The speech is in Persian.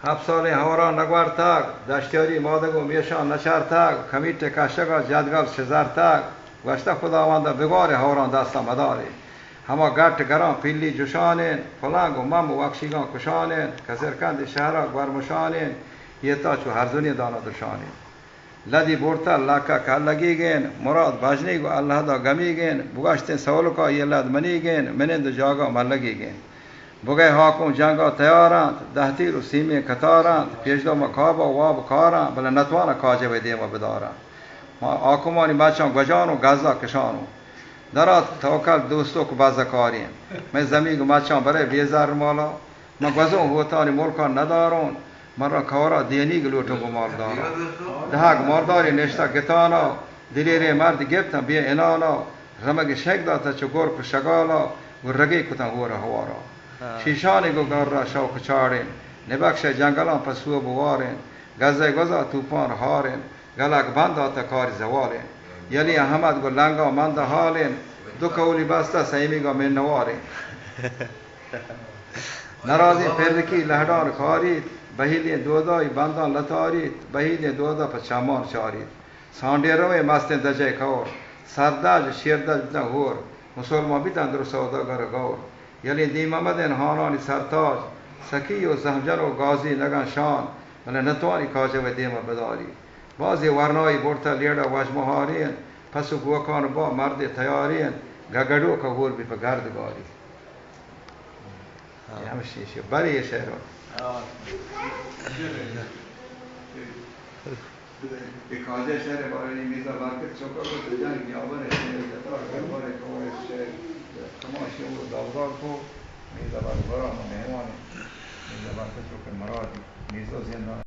حبسال هورا نگوارتاگ دشتیاری مادگو میشان نشارتاگ کمیت کاشگا جادگال شزارتاگ واشتا خداوند بگوار هوران دستا مداری همه گرت گران پیلی جوشانین فلانگ و مام و وکشیگان کشانین کسرکند شهرها گرمشانین یه تا چو هرزونی دانا درشانین لدی بورتا لاکا کالگیگین مراد باجنیگو الله دا گمیگین بگاشتین سولکا یه لد منیگین منند جاگا ملگیگین بگه حاکم جنگا تیارند ده تیر و سیمی کتارند پیشدو مکابا و واب کارند بله نتوانا کاجه و دیما بدارند آکمانی بچان گجان و گزا کشانو درات توکل دوستو که بازکاریم من زمین بچان برای بیزار مالا من گزون هوتانی ملکان ندارون من را کورا دینی گلوتون گو مال دارم دهاگ مرداری نشتا گتانا دلیری مرد گبتن بیا انانا رمگ شک داتا چو گرک و شگالا و رگی کتن هورا هوارا شیشانی گو گر را شوق چارین نبخش جنگلان پسو بوارین گزه گزا توپان هارین گلک بند آتا کاری زوارین یلی احمد گو لنگا مند حالین دو کولی بسته سیمی گو من نوارین نرازی پردکی لهدان کارید بهیلی دودای بندان لطارید بهیلی دودا پس چامان چارید ساندیروی مستن دجه کور سرداج شیرداج بدن هور مسلمان بیتن در سوداگر گور یلی دیم آمدن هانانی سرتاج سکی و زهمجن و گازی نگن شان ولی نتوانی کاجه و دیم بداری بازی ورنای برتا لیرا واجمهارین پسو گوکان با مرد تیارین گگڑو که هور بی پگردگاری یه همشیشه بری شهرون Bir kaze şehre barani miza market sokak ko tejani yabane şehre jatar garbare kore şehre tamaşi o davdar ko miza barbara mehman miza market sokak maradi miza zindan